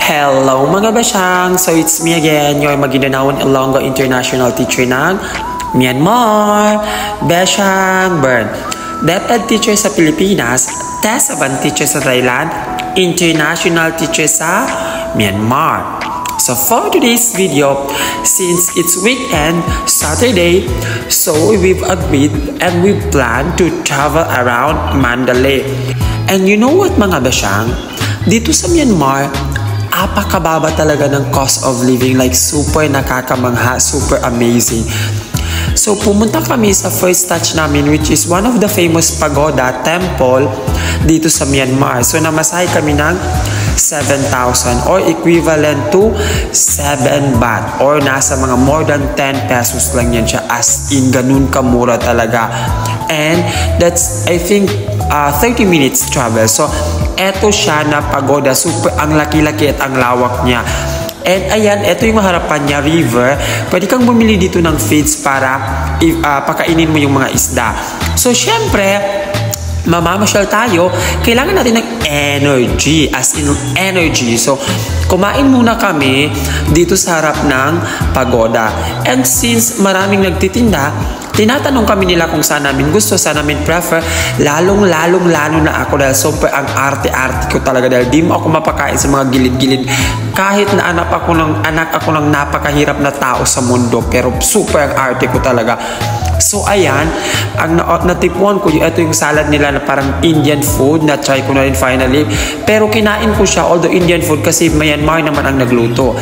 Hello mga basyang! So it's me again, your Maguindanao Ilonggo International Teacher ng Myanmar, Basyang Bern. DepEd Teacher sa Pilipinas, TES7 Teacher sa Thailand, International Teacher sa Myanmar. So for today's video, since it's weekend, Saturday, so we've agreed and we plan to travel around Mandalay. And you know what mga basyang? Dito sa Myanmar, apakababa talaga ng cost of living, like super nakakamangha, super amazing. So pumunta kami sa first touch namin, which is one of the famous pagoda temple dito sa Myanmar. So namasahe kami ng 7,000 or equivalent to 7 baht or nasa mga more than 10 pesos lang yan siya, as in ganun kamura talaga. And that's I think 30 minutes travel. So eto siya na pagoda, super ang laki-laki at ang lawak niya. And ayan, eto yung harapan niya, river. Pwede kang bumili dito ng feeds para pakainin mo yung mga isda. So syempre, mamamasyal tayo, kailangan natin ng energy, as in energy. So kumain muna kami dito sa harap ng pagoda. And since maraming nagtitinda, tinatanong kami nila kung saan namin gusto, saan namin prefer. Lalo na ako dahil super ang arte-arte ko talaga, dahil di mo ako mapakain sa mga gilid-gilid. Kahit na anak ako ng napakahirap na tao sa mundo, pero super ang arte ko talaga. So ayan, ang natipuan ko, ito yung salad nila na parang Indian food, na-try ko na rin finally. Pero kinain ko siya, although Indian food, kasi Myanmar naman ang nagluto.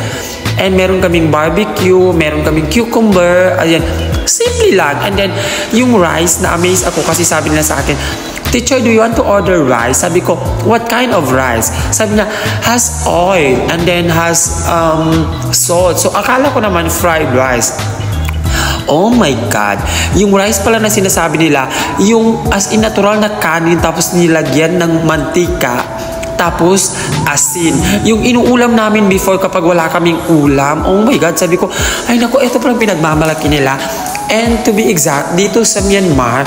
And meron kaming barbecue, meron kaming cucumber, ayan, simple lang. And then, yung rice, na-amaze ako kasi sabi nila sa akin, "Teacher, do you want to order rice?" Sabi ko, "What kind of rice?" Sabi niya, "Has oil and then has salt." So, akala ko naman fried rice. Oh my God! Yung rice pala na sinasabi nila, yung as in natural na kanin tapos nilagyan ng mantika, tapos asin. Yung inuulam namin before kapag wala kaming ulam. Oh my God! Sabi ko, ay naku, ito palang pinagmamalaki nila. And to be exact, dito sa Myanmar,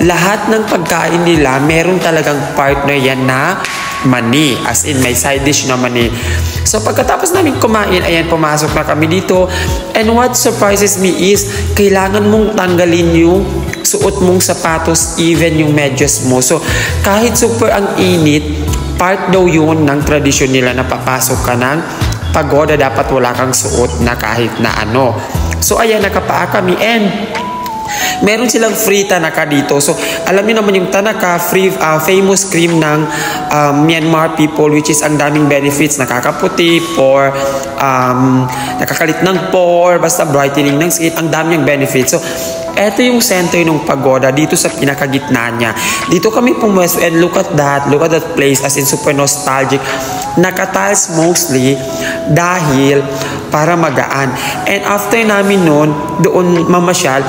lahat ng pagkain nila, meron talagang partner yan na mani. As in, may side dish na mani. So pagkatapos namin kumain, ayan, pumasok na kami dito. And what surprises me is, kailangan mong tanggalin yung suot mong sapatos, even yung medyas mo. So kahit super ang init, part daw yun ng tradisyon nila na papasok ka ng pagoda, dapat wala kang suot na kahit na ano. So ayan, nakapaa kami and meron silang free tanaka dito. So alam niyo naman yung tanaka, free famous cream ng Myanmar people, which is ang daming benefits, nakakaputi, pore, nakakalit ng pore, basta brightening ng skin, ang daming benefits. So eto yung center ng pagoda, dito sa pinakagitna niya. Dito kami pumwesto and look at that place, as in super nostalgic. Naka-tiles mostly dahil para magaan. And after namin nun, doon mamasyal,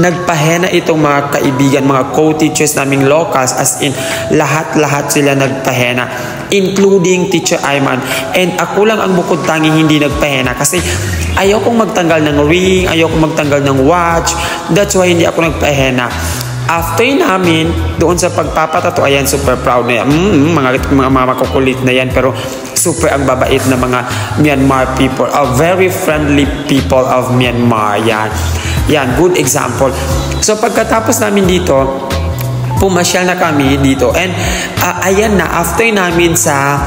nagpahena itong mga kaibigan, mga co-teachers naming locals, as in lahat sila nagpahena, including Teacher Ayman. And ako lang ang bukod tanging hindi nagpahena kasi ayaw kong magtanggal ng ring, ayaw kong magtanggal ng watch. That's why hindi ako nagpahena. After namin, doon sa pagpapatato, ayan, super proud na yan. Mga makukulit na yan, pero super ang babait na mga Myanmar people. A very friendly people of Myanmar. Yan, good example. So pagkatapos namin dito, pumasyal na kami dito. And ayan na, after namin sa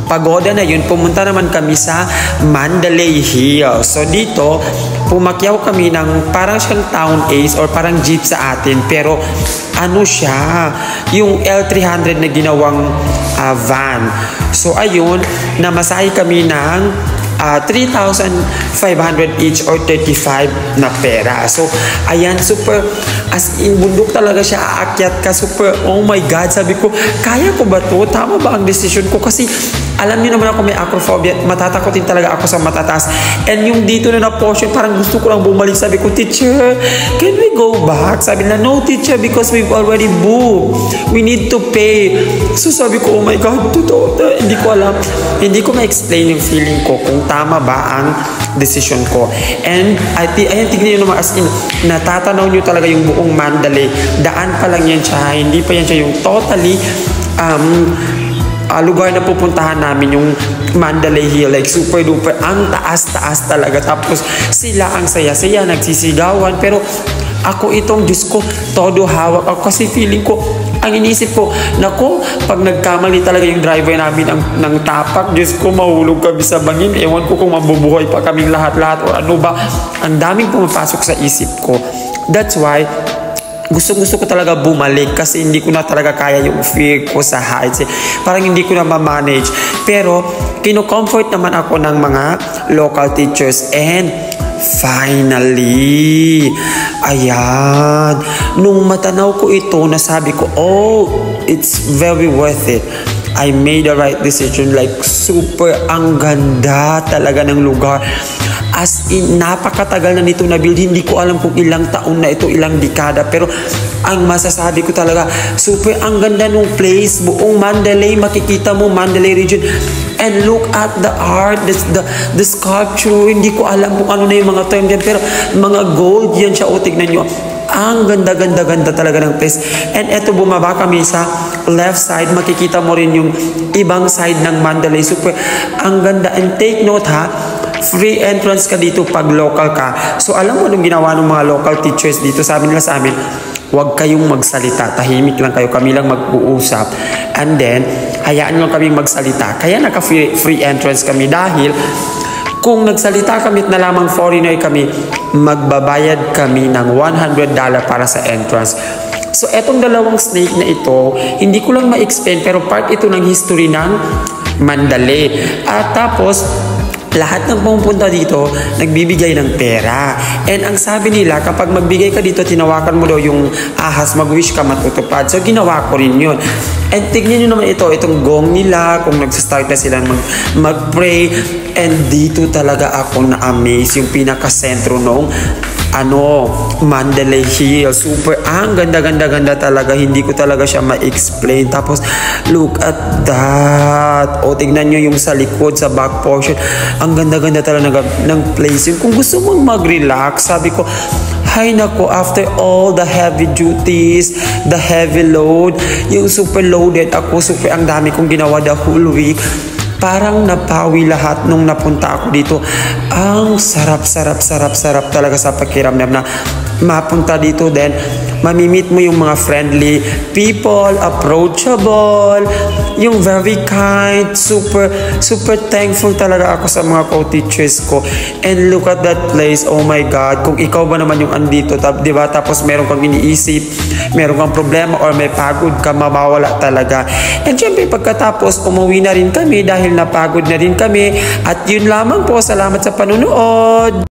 pagoda na yun, pumunta naman kami sa Mandalay Hill. So dito, pumakyaw kami ng parang siyang town ace or parang jeep sa atin, pero ano siya, yung L300 na ginawang van. So ayun, namasahe kami ng 3,500 each or 35 na pera. So ayan, super as in bundok talaga siya, aakyat ka, super, oh my God, sabi ko, kaya ko ba to? Tama ba ang decision ko? Kasi alam niyo naman ako may acrophobia, matatakotin talaga ako sa matataas. And yung dito na portion, parang gusto ko lang bumalik. Sabi ko, "Teacher, can we go back?" Sabi na, "No teacher, because we've already booked. We need to pay." So sabi ko, oh my God, totoo. Hindi ko alam. Hindi ko ma-explain yung feeling ko kung tama ba ang decision ko. And ayan, tignan nyo naman, as in, natatanaw nyo talaga yung buong Mandalay. Daan pa lang yan siya. Hindi pa yan siya yung totally lugar na pupuntahan namin yung Mandalay Hill, like super duper ang taas-taas talaga, tapos sila ang saya-saya nagsisigawan, pero ako itong Diyos ko, todo hawak ako kasi feeling ko, ang inisip ko, nako, pag nagkamali talaga yung driver namin ng tapak, Diyos ko, mahulog kami sa bangin, ewan ko kung mabubuhay pa kaming lahat-lahat o ano ba, ang daming pumapasok sa isip ko. That's why gusto ko talaga bumalik kasi hindi ko na talaga kaya yung fear ko sa heights. Parang hindi ko na ma-manage. Pero, kino-comfort naman ako ng mga local teachers and finally, ayan, nung matanaw ko ito, nasabi ko, oh, it's very worth it. I made the right decision. Like, super ang ganda talaga ng lugar. As in, napakatagal na nito na build. Hindi ko alam kung ilang taon na ito, ilang dekada. Pero ang masasabi ko talaga, super ang ganda ng place. Buong Mandalay, makikita mo Mandalay region. And look at the art, the sculpture. Hindi ko alam kung ano na yung mga term dyan. Pero mga gold yan siya. O, tignan nyo. Ang ganda talaga ng place. And eto, bumaba kami sa left side. Makikita mo rin yung ibang side ng Mandalay. Super ang ganda. And take note ha, free entrance ka dito pag local ka. So alam mo anong ginawa ng mga local teachers dito? Sabi nila sa amin, huwag kayong magsalita. Tahimik lang kayo. Kami lang mag-uusap. And then, hayaan lang kaming magsalita. Kaya naka-free entrance kami dahil kung nagsalita kami at na lamang foreigner kami, magbabayad kami ng $100 para sa entrance. So, etong dalawang snake na ito, hindi ko lang ma-explain pero part ito ng history ng Mandalay. At tapos, lahat ng pumupunta dito, nagbibigay ng pera. And ang sabi nila, kapag magbigay ka dito, tinawakan mo daw yung ahas, mag-wish ka matutupad. So, ginawa ko rin yun. And tignan nyo naman ito, itong gong nila, kung nagsastart na sila mag-pray. And dito talaga ako na-amaze, yung pinaka-sentro nung Mandalay Hill. Super, ang ganda talaga. Hindi ko talaga siya ma-explain. Tapos, look at that. O, tignan nyo yung sa likod, sa back portion. Ang ganda talaga ng place. Yung kung gusto mong mag-relax, sabi ko, hay nako, after all the heavy duties, the heavy load, yung super loaded ako, super ang dami kong ginawa the whole week. Parang napawi lahat nung napunta ako dito. Ang sarap talaga sa pakiramdam na mapunta dito. Then, mamimit mo yung mga friendly people, approachable, yung very kind, super thankful talaga ako sa mga co-teachers ko. And look at that place, oh my God, kung ikaw ba naman yung andito, diba? Tapos meron kang iniisip, meron kang problema, or may pagod ka, mawawala talaga. And syempre, pagkatapos, umuwi na rin kami dahil napagod na rin kami. At yun lamang po, salamat sa panunood.